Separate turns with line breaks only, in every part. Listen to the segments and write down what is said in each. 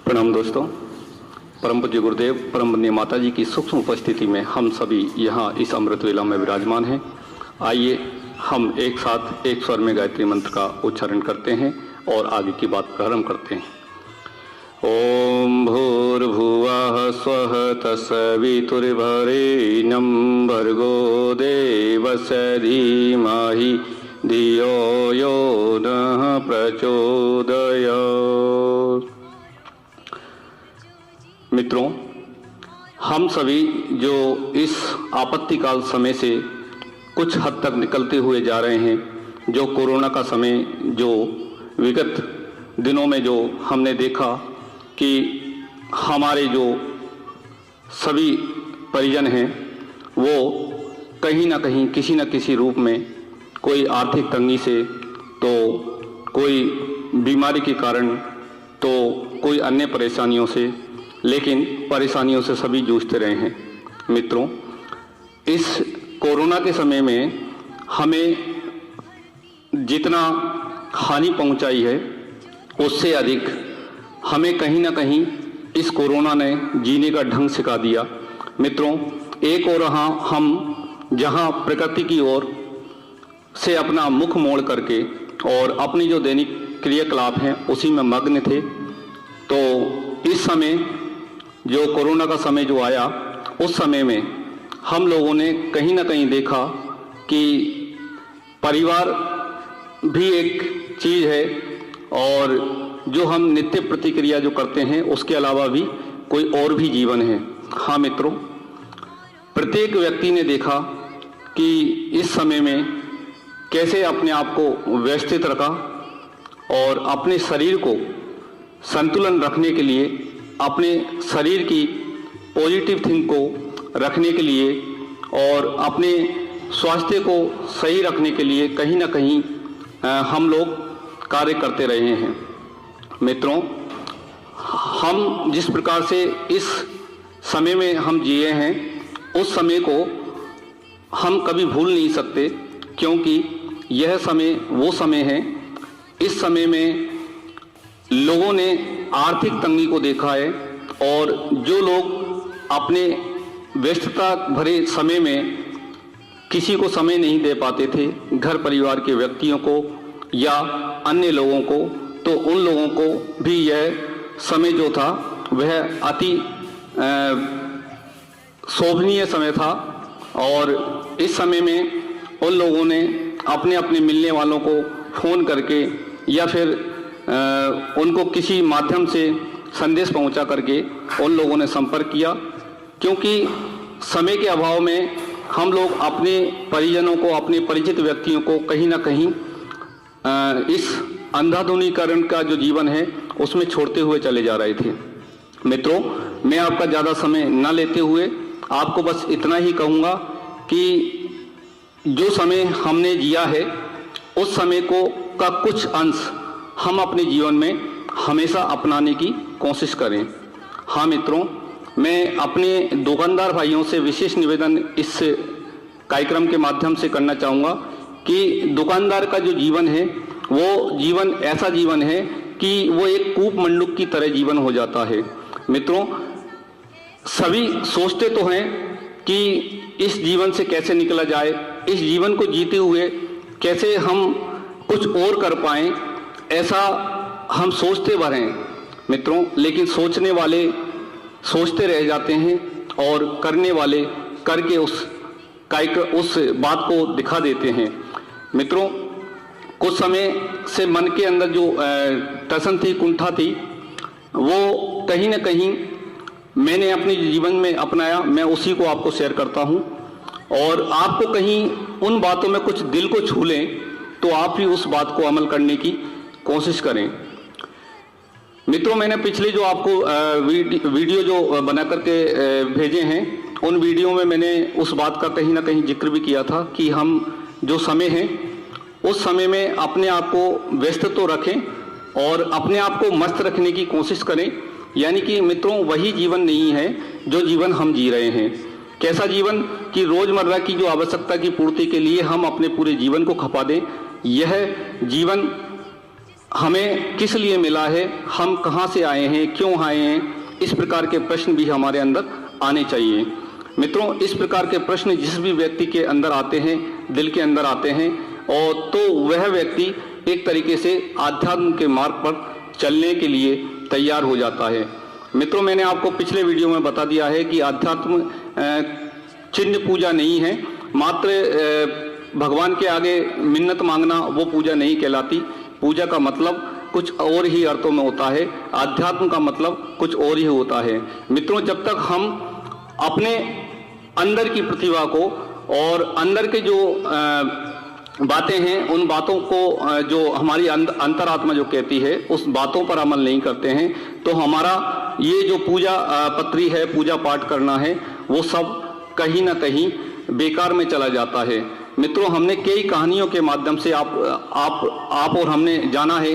प्रणाम दोस्तों। परम पूज्य गुरुदेव परम वंदनीय माता जी की सूक्ष्म उपस्थिति में हम सभी यहाँ इस अमृत वेला में विराजमान हैं। आइए हम एक साथ एक स्वर में गायत्री मंत्र का उच्चारण करते हैं और आगे की बात प्रारंभ करते हैं। ओम भूर्भुवः स्वः तत्सवितुर्वरेण्यं भर्गो देवस्य धीमहि धियो यो नः प्रचोदयात्। मित्रों, हम सभी जो इस आपत्तिकाल समय से कुछ हद तक निकलते हुए जा रहे हैं, जो कोरोना का समय जो विगत दिनों में जो हमने देखा कि हमारे जो सभी परिजन हैं वो कहीं ना कहीं किसी न किसी रूप में कोई आर्थिक तंगी से, तो कोई बीमारी के कारण, तो कोई अन्य परेशानियों से, लेकिन परेशानियों से सभी जूझते रहे हैं। मित्रों, इस कोरोना के समय में हमें जितना हानि पहुंचाई है उससे अधिक हमें कहीं ना कहीं इस कोरोना ने जीने का ढंग सिखा दिया। मित्रों, एक और हम जहां प्रकृति की ओर से अपना मुख मोड़ करके और अपनी जो दैनिक क्रियाकलाप हैं उसी में मग्न थे, तो इस समय जो कोरोना का समय जो आया उस समय में हम लोगों ने कहीं ना कहीं देखा कि परिवार भी एक चीज़ है और जो हम नित्य प्रतिक्रिया जो करते हैं उसके अलावा भी कोई और भी जीवन है। हाँ मित्रों, प्रत्येक व्यक्ति ने देखा कि इस समय में कैसे अपने आप को व्यवस्थित रखा और अपने शरीर को संतुलन रखने के लिए, अपने शरीर की पॉजिटिव थिंक को रखने के लिए और अपने स्वास्थ्य को सही रखने के लिए कहीं ना कहीं हम लोग कार्य करते रहे हैं। मित्रों, हम जिस प्रकार से इस समय में हम जिए हैं उस समय को हम कभी भूल नहीं सकते, क्योंकि यह समय वो समय है, इस समय में लोगों ने आर्थिक तंगी को देखा है और जो लोग अपने व्यस्तता भरे समय में किसी को समय नहीं दे पाते थे, घर परिवार के व्यक्तियों को या अन्य लोगों को, तो उन लोगों को भी यह समय जो था वह अति शोभनीय समय था। और इस समय में उन लोगों ने अपने अपने मिलने वालों को फ़ोन करके या फिर उनको किसी माध्यम से संदेश पहुंचा करके उन लोगों ने संपर्क किया, क्योंकि समय के अभाव में हम लोग अपने परिजनों को, अपने परिचित व्यक्तियों को कहीं ना कहीं इस अंधाधुनीकरण का जो जीवन है उसमें छोड़ते हुए चले जा रहे थे। मित्रों, मैं आपका ज़्यादा समय न लेते हुए आपको बस इतना ही कहूँगा कि जो समय हमने जिया है उस समय को का कुछ अंश हम अपने जीवन में हमेशा अपनाने की कोशिश करें। हाँ मित्रों, मैं अपने दुकानदार भाइयों से विशेष निवेदन इस कार्यक्रम के माध्यम से करना चाहूँगा कि दुकानदार का जो जीवन है वो जीवन ऐसा जीवन है कि वो एक कूप मंडूक की तरह जीवन हो जाता है। मित्रों, सभी सोचते तो हैं कि इस जीवन से कैसे निकला जाए, इस जीवन को जीते हुए कैसे हम कुछ और कर पाएं, ऐसा हम सोचते रहें मित्रों, लेकिन सोचने वाले सोचते रह जाते हैं और करने वाले करके उस बात को दिखा देते हैं। मित्रों, कुछ समय से मन के अंदर जो टसन थी, कुंठा थी, वो कहीं ना कहीं मैंने अपने जीवन में अपनाया। मैं उसी को आपको शेयर करता हूँ और आपको कहीं उन बातों में कुछ दिल को छू लें तो आप भी उस बात को अमल करने की कोशिश करें। मित्रों, मैंने पिछले जो आपको वीडियो जो बना करके भेजे हैं उन वीडियो में मैंने उस बात का कहीं ना कहीं जिक्र भी किया था कि हम जो समय है उस समय में अपने आप को व्यस्त तो रखें और अपने आप को मस्त रखने की कोशिश करें। यानी कि मित्रों, वही जीवन नहीं है जो जीवन हम जी रहे हैं। कैसा जीवन कि रोजमर्रा की जो आवश्यकता की पूर्ति के लिए हम अपने पूरे जीवन को खपा दें, यह जीवन हमें किस लिए मिला है, हम कहाँ से आए हैं, क्यों आए हैं, इस प्रकार के प्रश्न भी हमारे अंदर आने चाहिए। मित्रों, इस प्रकार के प्रश्न जिस भी व्यक्ति के अंदर आते हैं, दिल के अंदर आते हैं, और तो वह व्यक्ति एक तरीके से आध्यात्म के मार्ग पर चलने के लिए तैयार हो जाता है। मित्रों, मैंने आपको पिछले वीडियो में बता दिया है कि आध्यात्म चिन्ह पूजा नहीं है, मात्र भगवान के आगे मिन्नत मांगना वो पूजा नहीं कहलाती। पूजा का मतलब कुछ और ही अर्थों में होता है, आध्यात्म का मतलब कुछ और ही होता है। मित्रों, जब तक हम अपने अंदर की प्रतिभा को और अंदर के जो बातें हैं, उन बातों को जो हमारी अंतरात्मा जो कहती है, उस बातों पर अमल नहीं करते हैं, तो हमारा ये जो पूजा पत्री है, पूजा पाठ करना है, वो सब कहीं ना कहीं बेकार में चला जाता है। मित्रों, हमने कई कहानियों के माध्यम से आप और हमने जाना है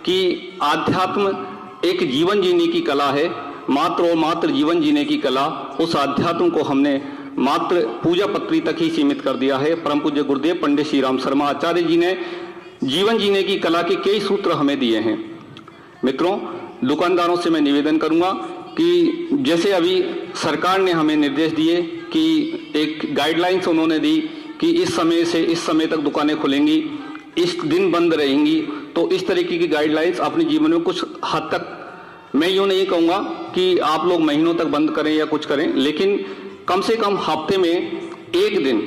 कि आध्यात्म एक जीवन जीने की कला है, मात्र और मात्र जीवन जीने की कला। उस आध्यात्म को हमने मात्र पूजा पत्री तक ही सीमित कर दिया है। परम पूज्य गुरुदेव पंडित श्री राम शर्मा आचार्य जी ने जीवन जीने की कला के कई सूत्र हमें दिए हैं। मित्रों, दुकानदारों से मैं निवेदन करूंगा कि जैसे अभी सरकार ने हमें निर्देश दिए कि एक गाइडलाइंस उन्होंने दी कि इस समय से इस समय तक दुकानें खुलेंगी, इस दिन बंद रहेंगी, तो इस तरीके की गाइडलाइंस अपने जीवन में कुछ हद तक, मैं यूँ नहीं कहूँगा कि आप लोग महीनों तक बंद करें या कुछ करें, लेकिन कम से कम हफ्ते में एक दिन,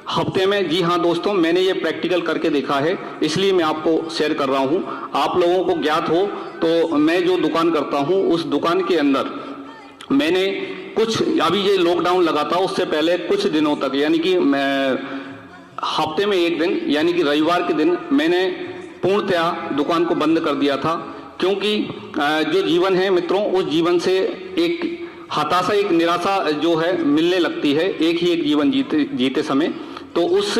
हफ्ते में, जी हाँ दोस्तों, मैंने ये प्रैक्टिकल करके देखा है, इसलिए मैं आपको शेयर कर रहा हूँ। आप लोगों को ज्ञात हो तो मैं जो दुकान करता हूँ, उस दुकान के अंदर मैंने कुछ, अभी ये लॉकडाउन लगा था उससे पहले कुछ दिनों तक, यानी कि हफ्ते में एक दिन, यानी कि रविवार के दिन मैंने पूर्णतया दुकान को बंद कर दिया था। क्योंकि जो जीवन है मित्रों, उस जीवन से एक हताशा, एक निराशा जो है मिलने लगती है एक ही एक जीवन जीते समय। तो उस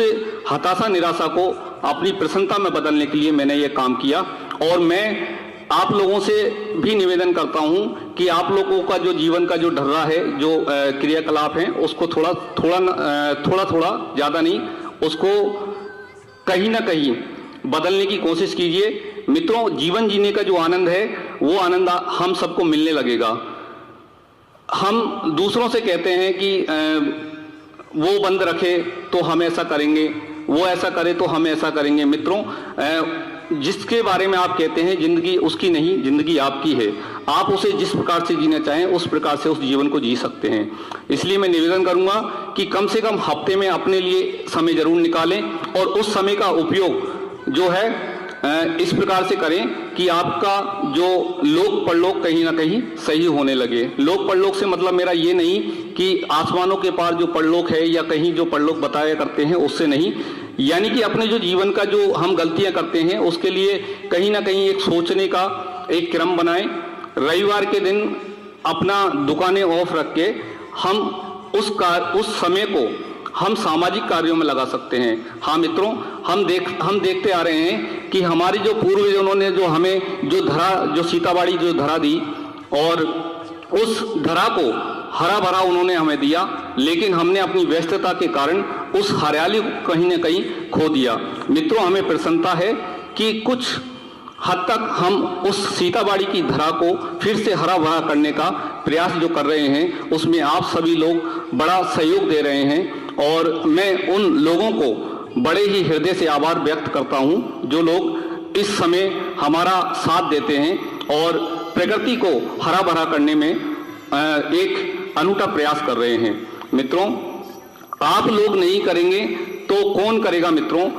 हताशा निराशा को अपनी प्रसन्नता में बदलने के लिए मैंने ये काम किया। और मैं आप लोगों से भी निवेदन करता हूँ कि आप लोगों का जो जीवन का जो ढर्रा है, जो क्रियाकलाप है, उसको थोड़ा थोड़ा ज़्यादा नहीं, उसको कहीं ना कहीं बदलने की कोशिश कीजिए। मित्रों, जीवन जीने का जो आनंद है, वो आनंद हम सबको मिलने लगेगा। हम दूसरों से कहते हैं कि वो बंद रखे तो हम ऐसा करेंगे, वो ऐसा करे तो हम ऐसा करेंगे। मित्रों, जिसके बारे में आप कहते हैं जिंदगी उसकी नहीं, जिंदगी आपकी है। आप उसे जिस प्रकार से जीना चाहें उस प्रकार से उस जीवन को जी सकते हैं। इसलिए मैं निवेदन करूंगा कि कम से कम हफ्ते में अपने लिए समय जरूर निकालें और उस समय का उपयोग जो है इस प्रकार से करें कि आपका जो लोक परलोक कहीं ना कहीं सही होने लगे। लोक परलोक से मतलब मेरा ये नहीं कि आसमानों के पार जो परलोक है या कहीं जो परलोक बताया करते हैं उससे नहीं, यानी कि अपने जो जीवन का जो हम गलतियां करते हैं उसके लिए कहीं ना कहीं एक सोचने का एक क्रम बनाएं। रविवार के दिन अपना दुकानें ऑफ रख के हम उस समय को हम सामाजिक कार्यों में लगा सकते हैं। हाँ मित्रों, हम देखते आ रहे हैं कि हमारे जो पूर्वजों ने जो हमें जो धरा, जो सीताबाड़ी जो धरा दी, और उस धरा को हरा भरा उन्होंने हमें दिया, लेकिन हमने अपनी व्यस्तता के कारण उस हरियाली को कहीं न कहीं खो दिया। मित्रों, हमें प्रसन्नता है कि कुछ हद तक हम उस सीताबाड़ी की धरा को फिर से हरा भरा करने का प्रयास जो कर रहे हैं, उसमें आप सभी लोग बड़ा सहयोग दे रहे हैं। और मैं उन लोगों को बड़े ही हृदय से आभार व्यक्त करता हूं जो लोग इस समय हमारा साथ देते हैं और प्रकृति को हरा भरा करने में एक अनूठा प्रयास कर रहे हैं। मित्रों, आप लोग नहीं करेंगे तो कौन करेगा? मित्रों,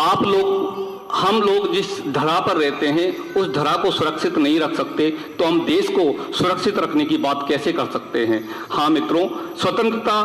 आप लोग, हम लोग जिस धरा पर रहते हैं उस धरा को सुरक्षित नहीं रख सकते तो हम देश को सुरक्षित रखने की बात कैसे कर सकते हैं? हाँ मित्रों, स्वतंत्रता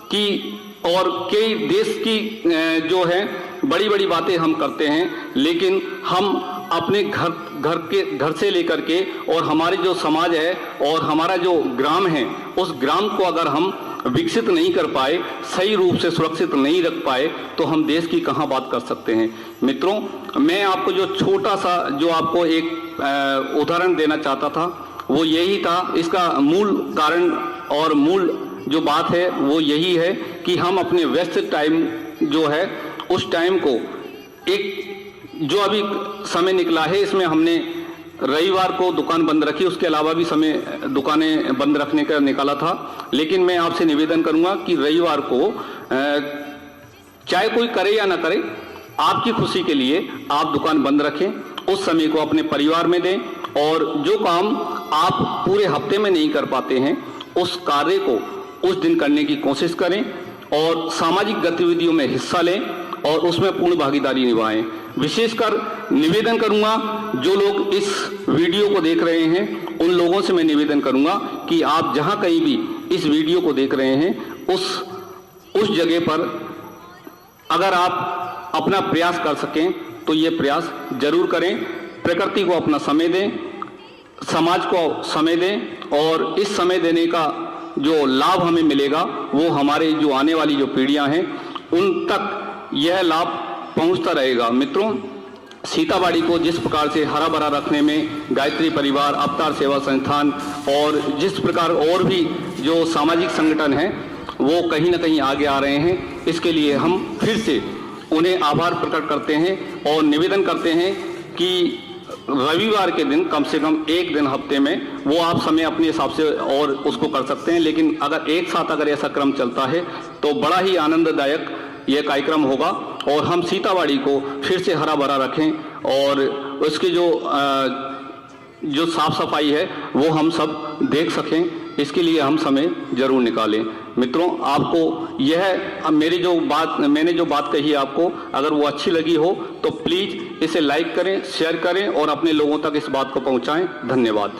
की और कई देश की जो है बड़ी बड़ी बातें हम करते हैं, लेकिन हम अपने घर से लेकर के और हमारे जो समाज है और हमारा जो ग्राम है, उस ग्राम को अगर हम विकसित नहीं कर पाए, सही रूप से सुरक्षित नहीं रख पाए, तो हम देश की कहाँ बात कर सकते हैं? मित्रों, मैं आपको जो छोटा सा जो आपको एक उदाहरण देना चाहता था वो यही था। इसका मूल कारण और मूल जो बात है वो यही है कि हम अपने व्यस्त टाइम जो है उस टाइम को एक जो अभी समय निकला है इसमें हमने रविवार को दुकान बंद रखी, उसके अलावा भी समय दुकानें बंद रखने का निकाला था। लेकिन मैं आपसे निवेदन करूंगा कि रविवार को चाहे कोई करे या ना करे, आपकी खुशी के लिए आप दुकान बंद रखें, उस समय को अपने परिवार में दें और जो काम आप पूरे हफ्ते में नहीं कर पाते हैं उस कार्य को उस दिन करने की कोशिश करें और सामाजिक गतिविधियों में हिस्सा लें और उसमें पूर्ण भागीदारी निभाएं। विशेषकर निवेदन करूंगा, जो लोग इस वीडियो को देख रहे हैं उन लोगों से मैं निवेदन करूंगा कि आप जहां कहीं भी इस वीडियो को देख रहे हैं उस जगह पर अगर आप अपना प्रयास कर सकें तो ये प्रयास जरूर करें। प्रकृति को अपना समय दें, समाज को समय दें और इस समय देने का जो लाभ हमें मिलेगा वो हमारे जो आने वाली जो पीढ़ियां हैं उन तक यह लाभ पहुंचता रहेगा। मित्रों, सीताबाड़ी को जिस प्रकार से हरा भरा रखने में गायत्री परिवार, अवतार सेवा संस्थान और जिस प्रकार और भी जो सामाजिक संगठन हैं वो कहीं ना कहीं आगे आ रहे हैं, इसके लिए हम फिर से उन्हें आभार प्रकट करते हैं और निवेदन करते हैं कि रविवार के दिन कम से कम एक दिन हफ्ते में वो आप समय अपने हिसाब से और उसको कर सकते हैं, लेकिन अगर एक साथ अगर ऐसा क्रम चलता है तो बड़ा ही आनंददायक यह कार्यक्रम होगा और हम सीताबाड़ी को फिर से हरा भरा रखें और उसकी जो साफ सफाई है वो हम सब देख सकें, इसके लिए हम समय जरूर निकालें। मित्रों, आपको यह मैंने जो बात कही आपको अगर वो अच्छी लगी हो तो प्लीज इसे लाइक करें, शेयर करें और अपने लोगों तक इस बात को पहुंचाएं। धन्यवाद।